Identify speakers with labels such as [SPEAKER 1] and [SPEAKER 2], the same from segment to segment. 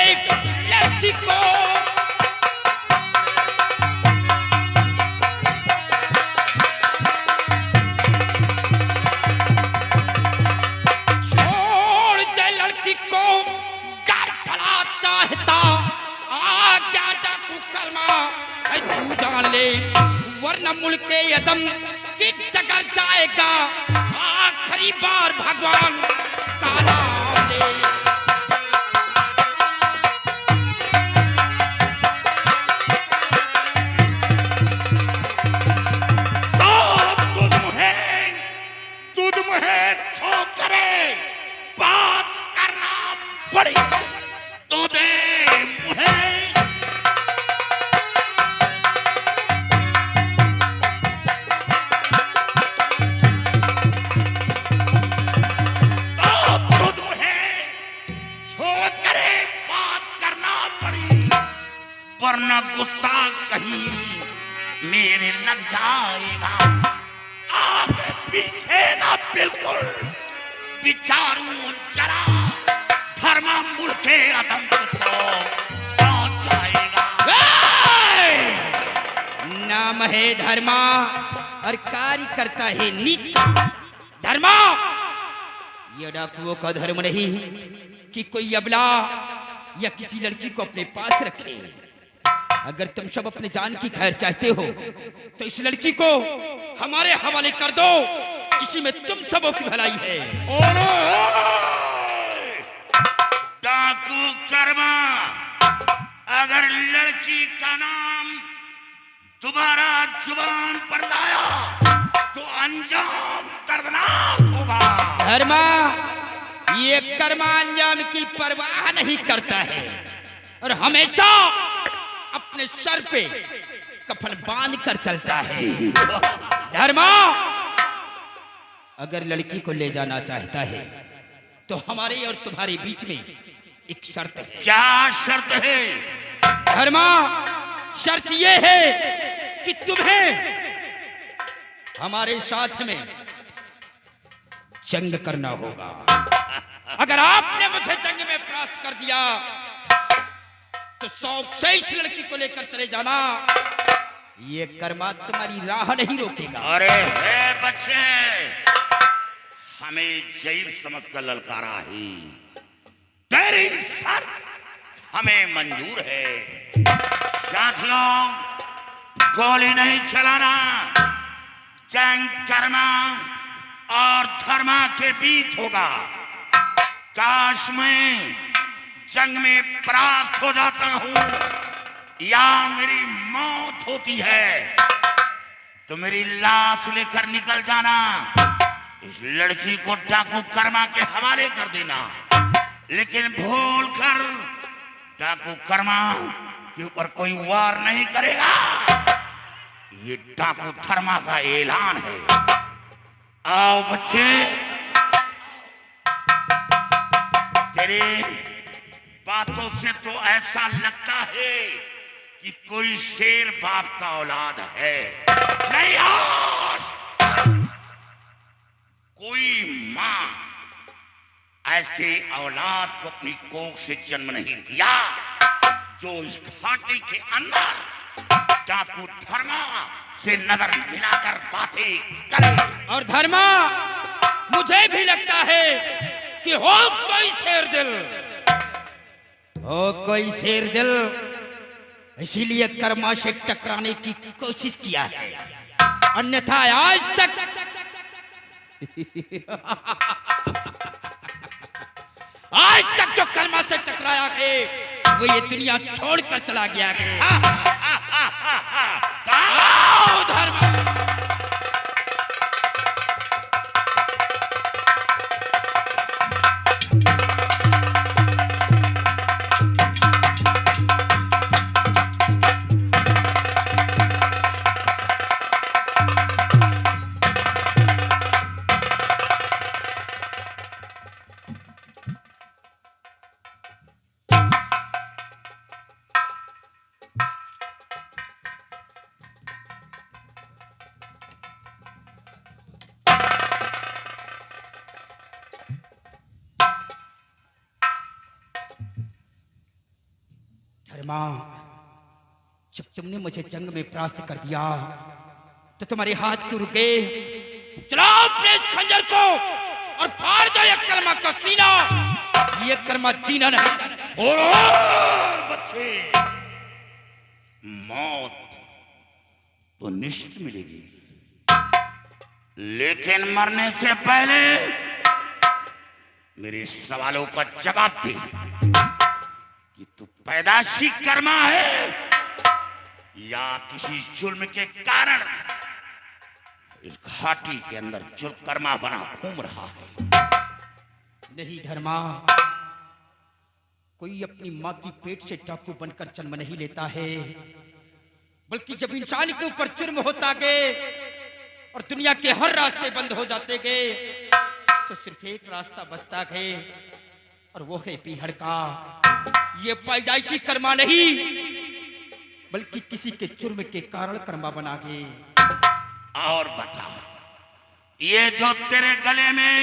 [SPEAKER 1] लड़की को। छोड़ दे लड़की को, घर भला चाहता आज्ञा डाकू कर्मा। तू जान ले वरना मुल्क यदम की टकर जाएगा। आखिरी बार भगवान का नाम ले।
[SPEAKER 2] तुझ मुहे छोकरे बात करना पड़ी। तुझे मुहे वरना गुस्सा कहीं मेरे लग जाएगा। आगे पीछे ना बिल्कुल विचारू जरा। धर्मा मुल्के अदम को पहुंच जाएगा।
[SPEAKER 1] नाम है धर्मा और कार्य करता है नीच का। धर्मा ये डाकुओं का धर्म नहीं कि कोई अबला या किसी लड़की को अपने पास रखे। अगर तुम सब अपने जान की खैर चाहते हो तो इस लड़की को हमारे हवाले कर दो। इसी में तुम सबों की भलाई है।
[SPEAKER 2] डाकू कर्मा, अगर लड़की का नाम दोबारा जुबान पर लाया तो अंजाम दर्दनाक होगा।
[SPEAKER 1] धर्मा ये कर्मा अंजाम की परवाह नहीं करता है और हमेशा अपने सर पे कफन बांध कर चलता है। धर्मा अगर लड़की को ले जाना चाहता है तो हमारे और तुम्हारे बीच में एक शर्त है।
[SPEAKER 2] क्या शर्त है?
[SPEAKER 1] धर्मा शर्त यह है कि तुम्हें हमारे साथ में जंग करना होगा। अगर आपने मुझे जंग में परास्त कर दिया तो शौक से इस लड़की को लेकर चले जाना। ये कर्मा तुम्हारी राह नहीं रोकेगा।
[SPEAKER 2] अरे हे बच्चे, हमें जैव समझ कर ललकारा है। तेरी शर्त हमें मंजूर है। साथियों, गोली नहीं चलाना। जंग कर्मा और धर्मा के बीच होगा। काश मैं जंग में परास्त हो जाता हूं या मेरी मौत होती है तो मेरी लाश लेकर निकल जाना। इस लड़की को डाकू कर्मा के हवाले कर देना, लेकिन भूल कर डाकू कर्मा के ऊपर कोई वार नहीं करेगा। ये डाकू धर्मा का ऐलान है। आओ बच्चे, तेरे बातों से तो ऐसा लगता है कि कोई शेर बाप का औलाद है। नहीं, आज कोई मां ऐसे औलाद को अपनी कोख से जन्म नहीं दिया जो इस घाटी के अंदर डाकू धर्मा से नजर मिलाकर बातें करे।
[SPEAKER 1] और धर्मा मुझे भी लगता है कि हो कोई शेर दिल, हो कोई शेर दिल, इसीलिए कर्मा से टकराने की कोशिश किया है। अन्यथा आज तक आज तक जो कर्मा से टकराया है वो ये दुनिया छोड़कर चला गया है। धर्मा धर्मा, जब तुमने मुझे जंग में परास्त कर दिया तो तुम्हारे हाथ क्यों रुके? चलाओ अपने इस खंजर को और फाड़ दो ये कर्मा का सीना। ये कर्मा जीना नहीं।
[SPEAKER 2] और बच्चे, मौत तो निश्चित मिलेगी, लेकिन मरने से पहले मेरे सवालों का जवाब दे कि तू पैदाशी कर्मा है या किसी जुल्म के कारण इस घाटी के अंदर जुल्म कर्मा बना घूम रहा है।
[SPEAKER 1] नहीं धर्मा, कोई अपनी मां की पेट से डाकू बनकर जन्म नहीं लेता है, बल्कि जब इंसान के ऊपर जुर्म होता गए और दुनिया के हर रास्ते बंद हो जाते गए तो सिर्फ एक रास्ता बचता गए और वो है पीहड़ का। ये पैदाइशी कर्मा नहीं, बल्कि किसी के जुर्म के कारण कर्मा बना गए।
[SPEAKER 2] और बता, ये जो तेरे गले में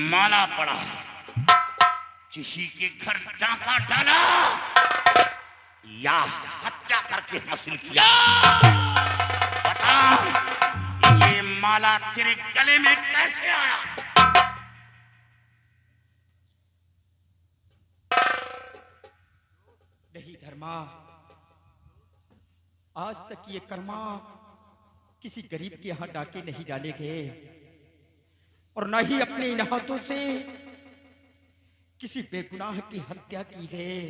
[SPEAKER 2] माला पड़ा है, किसी के घर डाका डाला या हत्या करके हासिल किया? बता, ये माला तेरे गले में कैसे आया?
[SPEAKER 1] नहीं धर्मा, आज तक ये कर्मा किसी गरीब के यहां डाके नहीं डाले गए और न ही अपने इन हाथों से किसी बेगुनाह की हत्या की गई।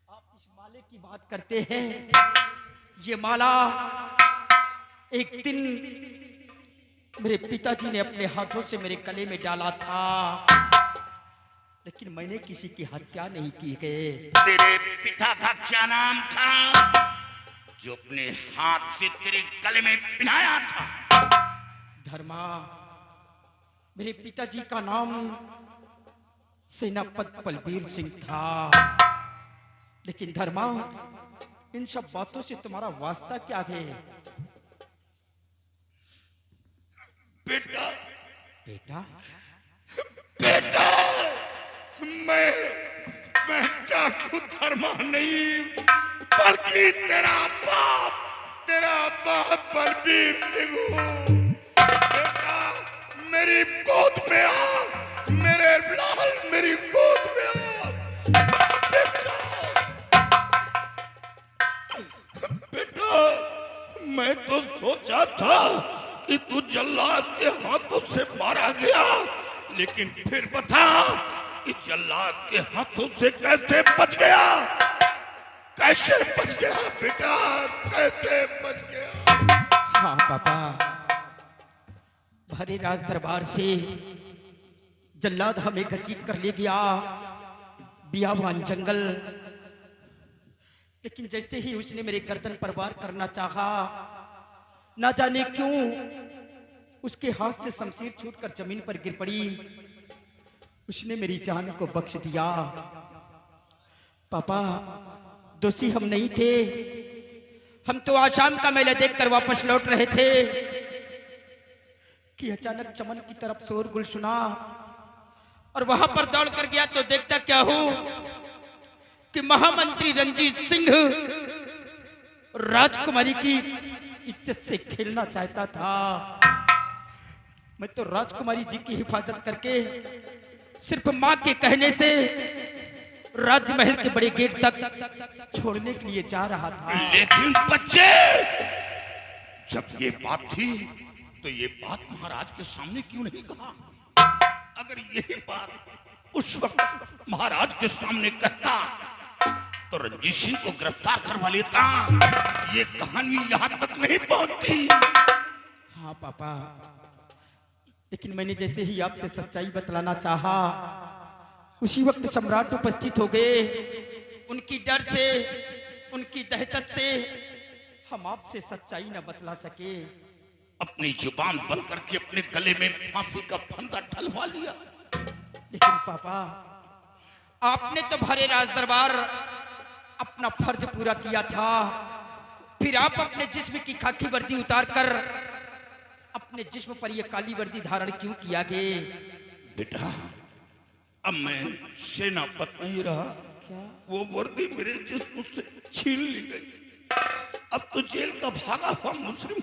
[SPEAKER 1] आप इस माले की बात करते हैं, ये माला एक दिन मेरे पिताजी ने अपने हाथों से मेरे गले में डाला था, लेकिन मैंने किसी की हत्या नहीं की गई।
[SPEAKER 2] तेरे पिता का क्या नाम था जो अपने हाथ से तेरे गले में पहनाया था?
[SPEAKER 1] धर्मा, मेरे पिताजी का नाम सेनापति बलबीर सिंह था। लेकिन धर्मा, इन सब बातों से तुम्हारा वास्ता क्या है?
[SPEAKER 2] बेटा,
[SPEAKER 1] बेटा,
[SPEAKER 2] बेटा, मैं डाकू धर्मा नहीं, बल्कि तेरा बाप बलबीर सिंह हूँ। बेटा, मेरी गोद में आ, मेरे लाल, मेरी गोद में आ। बेटा, मैं तो सोचा था कि तू जल्लाद के हाथों से मारा गया, लेकिन फिर बता कि जल्लाद के हाथों से कैसे बच गया? कैसे बच गया बेटा, कैसे बच गया?
[SPEAKER 1] हाँ पापा, भरे राज दरबार से जल्लाद हमें घसीट कर ले गया बियावान जंगल, लेकिन जैसे ही उसने मेरे गर्दन पर वार करना चाहा, ना जाने क्यों उसके हाथ से शमशीर छूटकर जमीन पर गिर पड़ी। उसने मेरी जान को बख्श दिया। पापा, दोषी हम नहीं थे, हम तो आशाम का मेला देखकर वापस लौट रहे थे कि अचानक चमन की तरफ शोरगुल सुना और वहां पर दौड़ कर गया तो देखता क्या हूं कि महामंत्री रंजीत सिंह राजकुमारी की इज्जत से खेलना चाहता था। मैं तो राजकुमारी जी की हिफाजत करके सिर्फ मां के कहने से राजमहल के बड़े गेट तक छोड़ने के लिए जा रहा था।
[SPEAKER 2] लेकिन बच्चे, जब ये बात थी तो ये बात महाराज के सामने क्यों नहीं कहा? अगर यही बात उस वक्त महाराज के सामने कहता तो रंजीत सिंह को गिरफ्तार करवा लेता, ये कहानी यहाँ तक नहीं पहुंचती।
[SPEAKER 1] हाँ पापा, लेकिन मैंने जैसे ही आपसे सच्चाई बतलाना चाहा, उसी वक्त सम्राट उपस्थित हो गए। उनकी डर से, उनकी दहशत से हम आपसे सच्चाई न बतला सके।
[SPEAKER 2] अपनी जुबान बंद करके अपने गले में फांसी का फंदा ठलवा लिया।
[SPEAKER 1] लेकिन पापा, आपने तो भरे राज दरबार अपना फर्ज पूरा किया था, फिर आप अपने जिस्म की खाकी वर्दी उतारकर अपने जिस्म पर यह काली वर्दी धारण क्यों किया गए?
[SPEAKER 2] बेटा, अब मैं सेनापति नहीं रहा, वो वर्दी मेरे जिस्म से छीन ली गई। अब तो जेल का भागा हुआ मुजरिम।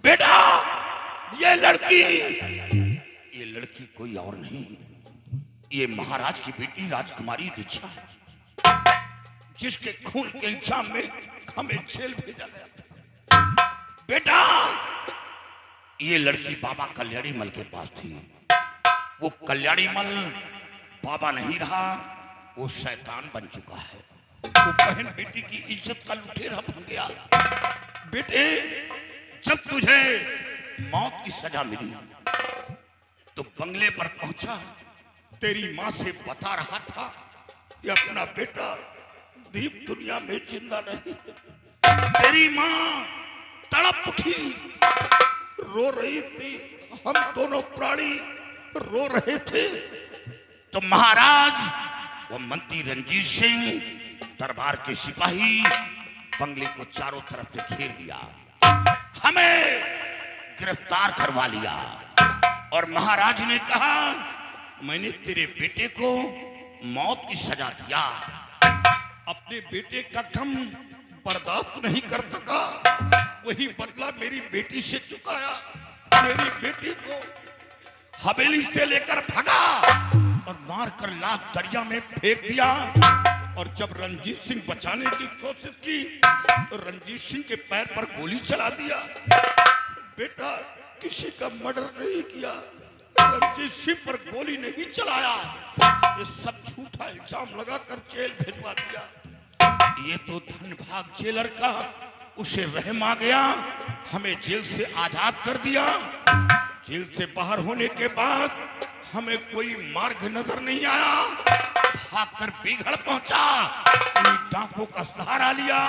[SPEAKER 2] बेटा, ये लड़की कोई और नहीं, ये महाराज की बेटी राजकुमारी दीक्षा है, जिसके खून के इल्जाम में हमें जेल भेजा गया था। बेटा, ये लड़की बाबा कल्याणी मल के पास थी। वो कल्याणी मल बाबा नहीं रहा, वो शैतान बन चुका है। वो बहन बेटी की इज्जत का लुटेरा बन गया। बेटे, जब तुझे मौत की सजा मिली तो बंगले पर पहुंचा, तेरी माँ से बता रहा था कि अपना बेटा दीप दुनिया में जिंदा नहीं। तेरी माँ तड़प उठी, रो रही थी, हम दोनों प्राणी रो रहे थे। तो महाराज, वो मंत्री रंजीत सिंह, दरबार के सिपाही बंगले को चारों तरफ से घेर लिया, हमें गिरफ्तार करवा लिया। और महाराज ने कहा, मैंने तेरे बेटे को मौत की सजा दिया। अपने बेटे का गम बर्दाश्त नहीं कर सका, वही बदला मेरी बेटी से चुकाया। मेरी बेटी को हवेली से लेकर भागा और मारकर लाश दरिया में फेंक दिया। और जब रंजीत सिंह बचाने की कोशिश की तो रंजीत सिंह के पैर पर गोली चला दिया। बेटा, किसी का मर्डर नहीं किया, रंजीत सिंह पर गोली नहीं चलाया। ये सब झूठा इल्जाम लगाकर जेल भिजवा दिया। ये तो धन भाग जेलर का, उसे रहम आ गया, हमें जेल से आजाद कर दिया। जेल से बाहर होने के बाद हमें कोई मार्ग नजर नहीं आया, भागकर बीघड़ पहुंचा, उन्हीं डाकुओं का सहारा लिया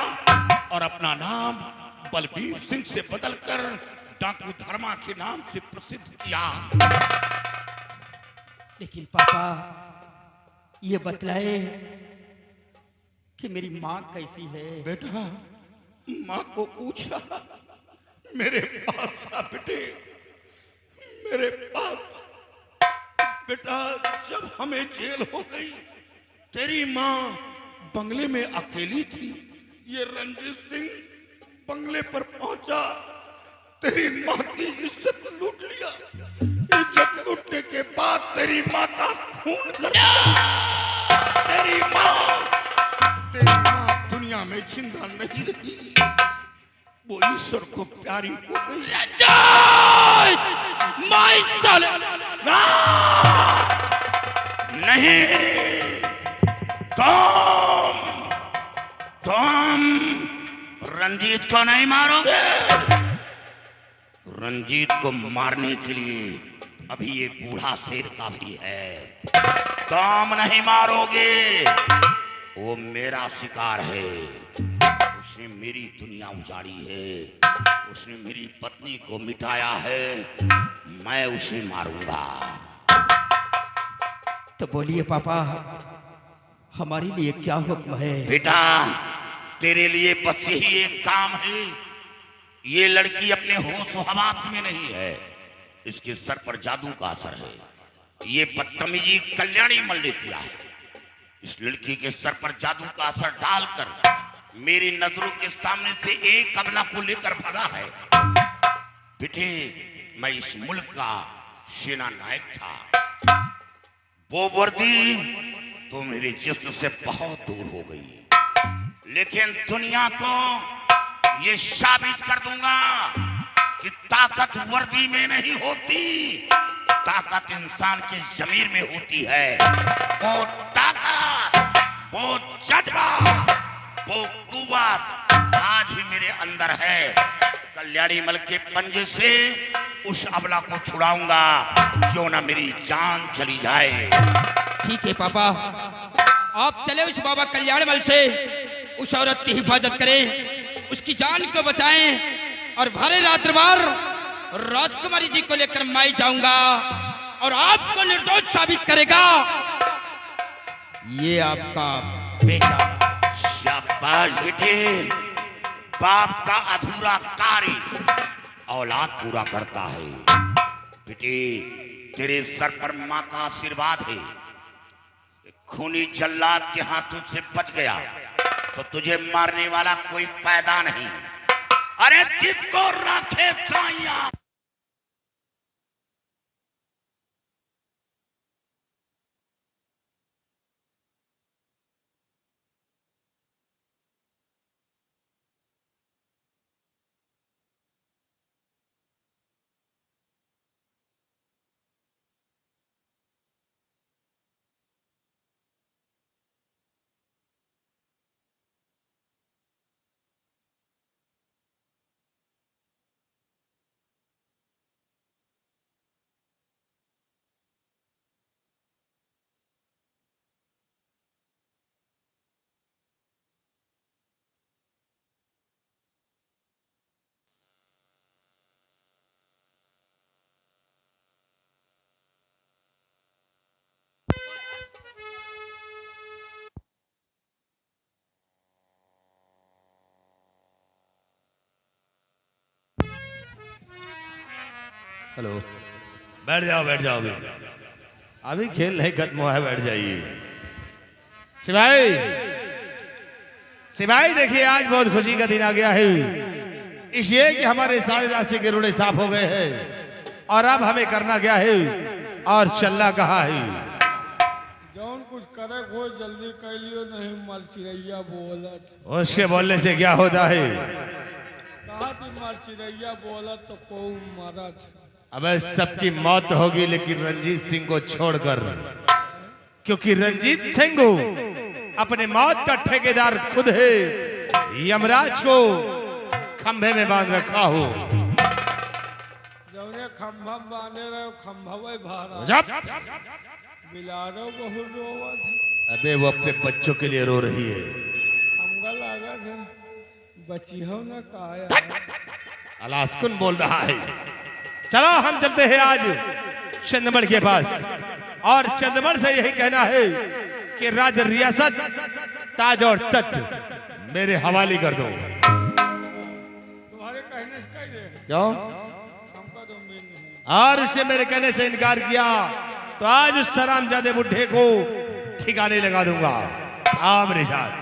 [SPEAKER 2] और अपना नाम बलबीर सिंह से बदलकर डाकू धर्मा के नाम से प्रसिद्ध किया।
[SPEAKER 1] लेकिन पापा, ये बतलाए कि मेरी माँ कैसी है?
[SPEAKER 2] बेटा, माँ को पूछ रहा, मेरे पास आ बेटे, मेरे पास। बेटा, जब हमें जेल हो गई, तेरी माँ बंगले में अकेली थी। ये रंजीत सिंह बंगले पर पहुंचा, तेरी माँ की इज्जत लूट लिया। इज्जत लूटने के बाद तेरी माँ का खून कर दिया। तेरी माँ दुनिया में जिंदा नहीं रही, वो ईश्वर को प्यारी हो गई। नहीं, तुम रंजीत को नहीं मारोगे। रंजीत को मारने के लिए अभी ये बूढ़ा शेर काफी है। तुम नहीं मारोगे, वो मेरा शिकार है। उसने मेरी दुनिया उजाड़ी है, उसने मेरी पत्नी को मिटाया है, मैं उसे मारूंगा।
[SPEAKER 1] तो बोलिए पापा, हमारे लिए क्या हुक्म है?
[SPEAKER 2] बेटा, तेरे लिए बस यही एक काम है। ये लड़की अपने होश हवास में नहीं है, इसके सर पर जादू का असर है। ये बदतमीजी कल्याणी मल ने किया है। इस लड़की के सर पर जादू का असर डालकर मेरी नजरों के सामने से एक कबला को लेकर भागा है। बेटे, मैं इस मुल्क का सेना नायक था। वो वर्दी तो मेरे जिस्म से बहुत दूर हो गई, लेकिन दुनिया को ये साबित कर दूंगा कि ताकत वर्दी में नहीं होती, ताकत इंसान के जमीर में होती है। वो ताकत, वो जज्बा, वो कुव्वत आज भी मेरे अंदर है। कल्याणी मल के पंजे से उस अबला को छुड़ाऊंगा, क्यों ना मेरी जान चली जाए।
[SPEAKER 1] ठीक है पापा, आप चले उस बाबा कल्याण मल से उस औरत की हिफाजत करें, उसकी जान को बचाएं और भरे रात्रवार राजकुमारी जी को लेकर मैं जाऊंगा और आपको निर्दोष साबित करेगा ये आपका बेटा।
[SPEAKER 2] शाबाश बेटे, बाप का अधूरा कार्य औलाद पूरा करता है। बेटे, तेरे सर पर माँ का आशीर्वाद है। खूनी जल्लाद के हाथों से बच गया तो तुझे मारने वाला कोई पैदा नहीं। अरे जिसको रखे साइया।
[SPEAKER 3] हेलो। बैठ जाओ अभी अभी खेल नहीं खत्म हुआ है, बैठ जाइए। सिपाही सिपाही देखिए, आज बहुत खुशी का दिन आ गया है, इसलिए कि हमारे सारे रास्ते के रोड़े साफ हो गए हैं और अब हमें करना क्या है और चलना कहाँ है।
[SPEAKER 4] जौन कुछ करे हो जल्दी कर लियो, नहीं मर चिड़ैया बोलत।
[SPEAKER 3] उसके बोलने से क्या होता है?
[SPEAKER 4] कहा थी मर चिड़ैया बोलत तो को मरत।
[SPEAKER 3] अबे सबकी मौत होगी लेकिन रंजीत सिंह को छोड़कर, क्योंकि रंजीत सिंह अपने मौत का ठेकेदार खुद है। यमराज को खंभे में बांध रखा हो।
[SPEAKER 4] जौने खंभा बांधे रहे खंभा वही भारा। बिलारो बहुत रोवत।
[SPEAKER 3] अबे वो अपने बच्चों के लिए रो रही है।
[SPEAKER 4] हमका लागत है बची हो न काया।
[SPEAKER 3] अलास्कुन बोल रहा है। चलो हम चलते हैं आज चंदमल के पास और चंदमल से यही कहना है कि राज रियासत ताज और तख्त मेरे हवाले कर दो।
[SPEAKER 4] तुम्हारे कहने से कह दे।
[SPEAKER 3] क्यों?
[SPEAKER 4] हमका तो उम्मीद नहीं।
[SPEAKER 3] और उसने मेरे कहने से इनकार किया तो आज उस सरामजादे बुढ़े को ठिकाने लगा दूंगा। आ मेरे साथ।